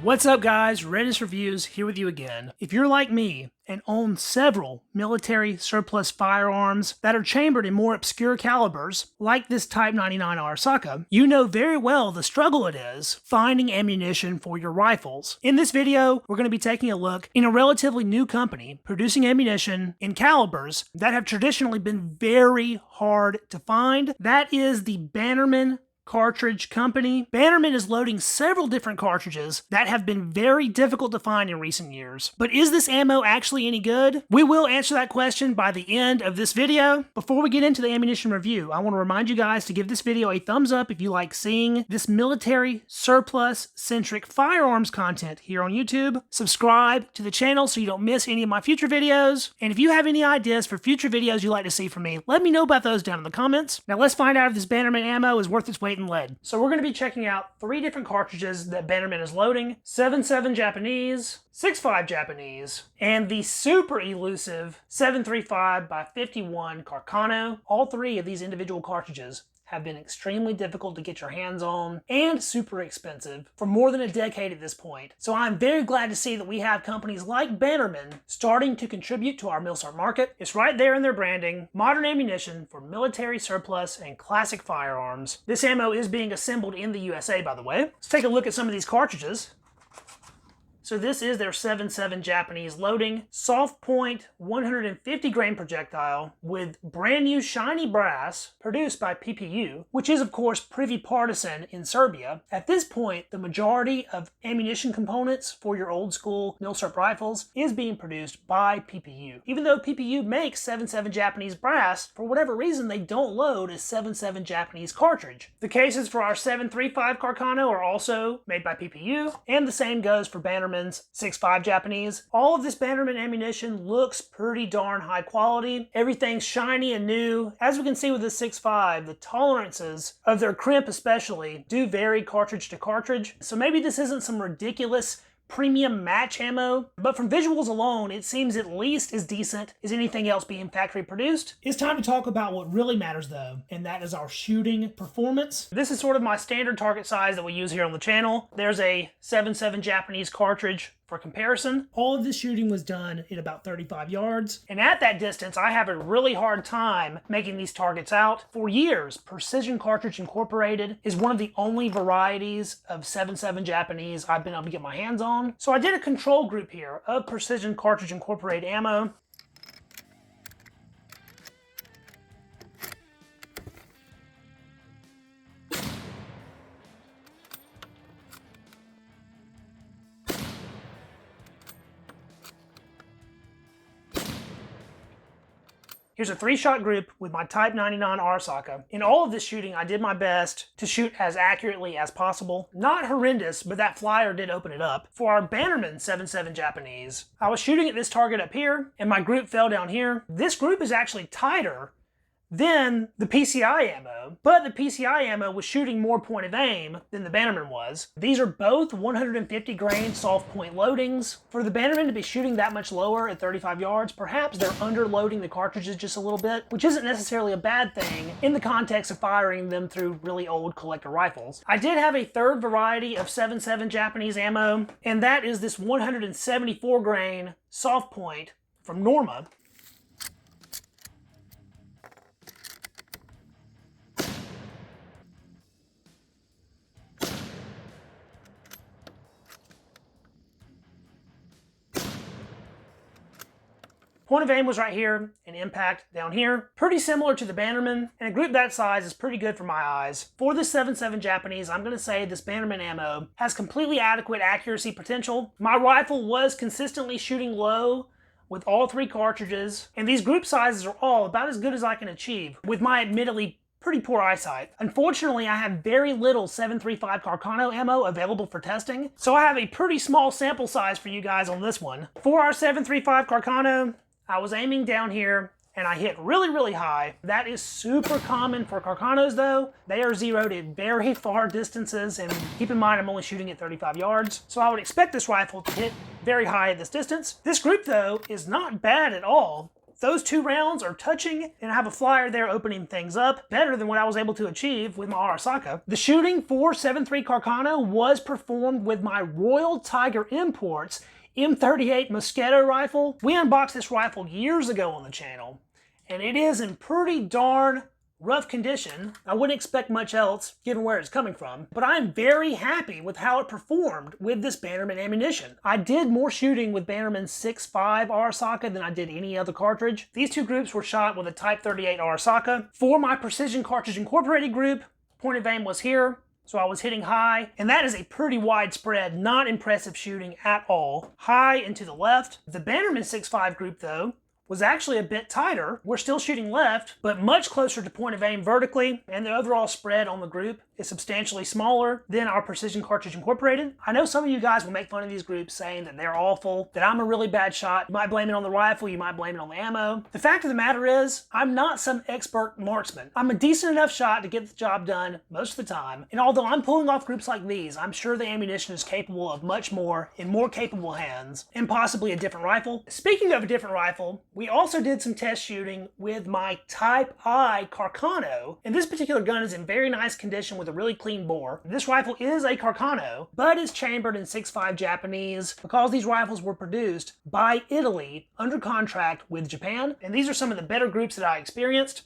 What's up guys, Readiness Reviews here with you again. If you're like me and own several military surplus firearms that are chambered in more obscure calibers, like this Type 99 Arisaka, you know very well the struggle it is finding ammunition for your rifles. In this video, we're going to be taking a look in a relatively new company producing ammunition in calibers that have traditionally been very hard to find. That is the Bannerman Cartridge Company. Bannerman is loading several different cartridges that have been very difficult to find in recent years. But is this ammo actually any good? We will answer that question by the end of this video. Before we get into the ammunition review, I want to remind you guys to give this video a thumbs up if you like seeing this military surplus-centric firearms content here on YouTube. Subscribe to the channel so you don't miss any of my future videos. And if you have any ideas for future videos you'd like to see from me, let me know about those down in the comments. Now let's find out if this Bannerman ammo is worth its weight in lead. So we're going to be checking out 3 different cartridges that Bannerman is loading: 7.7 Japanese, 6.5 Japanese, and the super elusive 7.35 by 51 Carcano. All 3 of these individual cartridges have been extremely difficult to get your hands on and super expensive for more than a decade at this point. So I'm very glad to see that we have companies like Bannerman starting to contribute to our Milsurp market. It's right there in their branding: modern ammunition for military surplus and classic firearms. This ammo is being assembled in the USA, by the way. Let's take a look at some of these cartridges. So this is their 7.7 Japanese loading, soft point 150 grain projectile with brand new shiny brass produced by PPU, which is of course Prvi Partizan in Serbia. At this point, the majority of ammunition components for your old school Milsurp rifles is being produced by PPU. Even though PPU makes 7.7 Japanese brass, for whatever reason they don't load a 7.7 Japanese cartridge. The cases for our 7.35 Carcano are also made by PPU, and the same goes for Bannerman 6.5 Japanese. All of this Bannerman ammunition looks pretty darn high quality. Everything's shiny and new. As we can see with the 6.5, the tolerances of their crimp especially do vary cartridge to cartridge. So maybe this isn't some ridiculous premium match ammo, but from visuals alone, it seems at least as decent as anything else being factory produced. It's time to talk about what really matters though, and that is our shooting performance. This is sort of my standard target size that we use here on the channel. There's a 7.7 Japanese cartridge for comparison. All of this shooting was done at about 35 yards. And at that distance, I have a really hard time making these targets out. For years, Precision Cartridge Incorporated is one of the only varieties of 7.7 Japanese I've been able to get my hands on. So I did a control group here of Precision Cartridge Incorporated ammo. Here's a 3-shot group with my Type 99 Arisaka. In all of this shooting, I did my best to shoot as accurately as possible. Not horrendous, but that flyer did open it up. For our Bannerman 7.7 Japanese, I was shooting at this target up here, and my group fell down here. This group is actually tighter than the PCI ammo, but the PCI ammo was shooting more point of aim than the Bannerman was. These are both 150 grain soft point loadings. For the Bannerman to be shooting that much lower at 35 yards, perhaps they're underloading the cartridges just a little bit, which isn't necessarily a bad thing in the context of firing them through really old collector rifles. I did have a third variety of 7.7 Japanese ammo, and that is this 174 grain soft point from Norma. Point of aim was right here, and impact down here. Pretty similar to the Bannerman, and a group that size is pretty good for my eyes. For this 7.7 Japanese, I'm going to say this Bannerman ammo has completely adequate accuracy potential. My rifle was consistently shooting low with all 3 cartridges, and these group sizes are all about as good as I can achieve with my admittedly pretty poor eyesight. Unfortunately, I have very little 7.35 Carcano ammo available for testing, so I have a pretty small sample size for you guys on this one. For our 7.35 Carcano, I was aiming down here and I hit really, really high. That is super common for Carcanos though. They are zeroed at very far distances, and keep in mind I'm only shooting at 35 yards. So I would expect this rifle to hit very high at this distance. This group though is not bad at all. Those 2 rounds are touching, and I have a flyer there opening things up, better than what I was able to achieve with my Arasaka. The shooting for 7.3 Carcano was performed with my Royal Tiger Imports M38 Mosquito rifle. We unboxed this rifle years ago on the channel, and it is in pretty darn rough condition. I wouldn't expect much else given where it's coming from, but I'm very happy with how it performed with this Bannerman ammunition. I did more shooting with Bannerman 6.5 Arasaka than I did any other cartridge. These 2 groups were shot with a Type 38 Arasaka. For my Precision Cartridge Incorporated group, point of aim was here, so I was hitting high, and that is a pretty widespread, not impressive shooting at all. High and to the left. The Bannerman 6.5 group though, was actually a bit tighter. We're still shooting left, but much closer to point of aim vertically, and the overall spread on the group is substantially smaller than our Precision Cartridge Incorporated. I know some of you guys will make fun of these groups saying that they're awful, that I'm a really bad shot. You might blame it on the rifle, you might blame it on the ammo. The fact of the matter is, I'm not some expert marksman. I'm a decent enough shot to get the job done most of the time, and although I'm pulling off groups like these, I'm sure the ammunition is capable of much more in more capable hands, and possibly a different rifle. Speaking of a different rifle, we also did some test shooting with my Type I Carcano, and this particular gun is in very nice condition with a really clean bore. This rifle is a Carcano, but is chambered in 6.5 Japanese because these rifles were produced by Italy under contract with Japan, and these are some of the better groups that I experienced.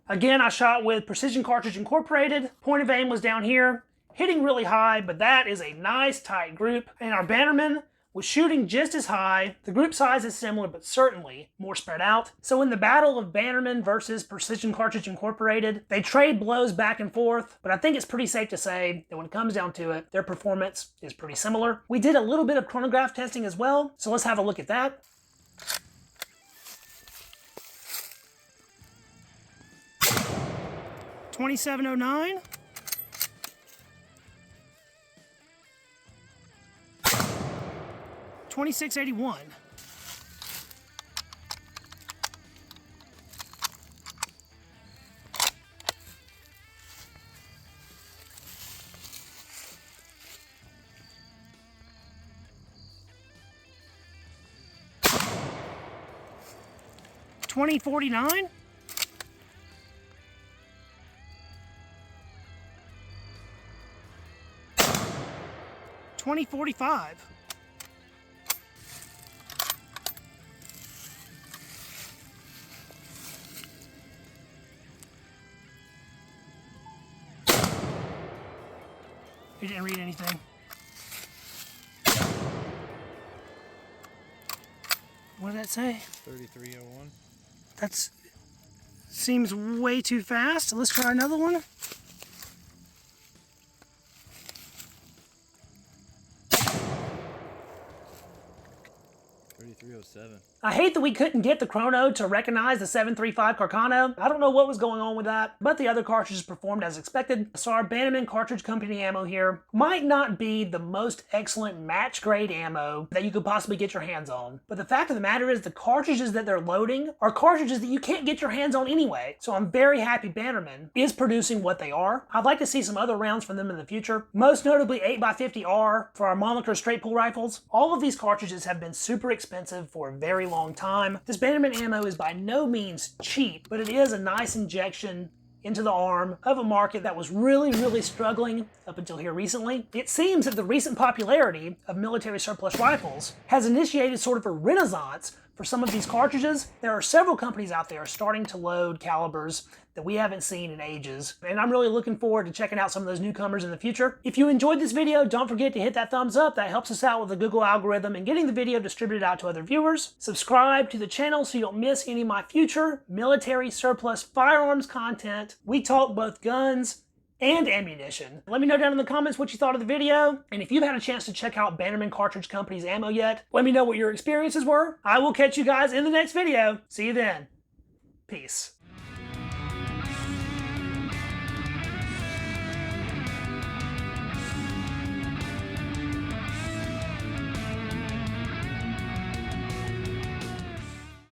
Again, I shot with Precision Cartridge Incorporated. Point of aim was down here, hitting really high, but that is a nice tight group. And our Bannerman was shooting just as high. The group size is similar, but certainly more spread out. So in the battle of Bannerman versus Precision Cartridge Incorporated, they trade blows back and forth, but I think it's pretty safe to say that when it comes down to it, their performance is pretty similar. We did a little bit of chronograph testing as well, so let's have a look at that. $27.09. $26.81. $20.49. $20.45. You didn't read anything. What did that say? 3301. That's seems way too fast. Let's try another one. 3307. I hate that we couldn't get the chrono to recognize the 7.35 Carcano. I don't know what was going on with that, but the other cartridges performed as expected. So our Bannerman Cartridge Company ammo here might not be the most excellent match grade ammo that you could possibly get your hands on. But the fact of the matter is the cartridges that they're loading are cartridges that you can't get your hands on anyway. So I'm very happy Bannerman is producing what they are. I'd like to see some other rounds from them in the future. Most notably 8x50R for our Moniker straight pull rifles. All of these cartridges have been super expensive for a very long time. This Bannerman ammo is by no means cheap, but it is a nice injection into the arm of a market that was really struggling up until here recently. It seems that the recent popularity of military surplus rifles has initiated sort of a renaissance for some of these cartridges. There are several companies out there starting to load calibers that we haven't seen in ages, and I'm really looking forward to checking out some of those newcomers in the future. If you enjoyed this video, don't forget to hit that thumbs up. That helps us out with the Google algorithm and getting the video distributed out to other viewers. Subscribe to the channel so you don't miss any of my future military surplus firearms content. We talk both guns and ammunition. Let me know down in the comments what you thought of the video, and if you've had a chance to check out Bannerman Cartridge Company's ammo yet, let me know what your experiences were. I will catch you guys in the next video. See you then. Peace.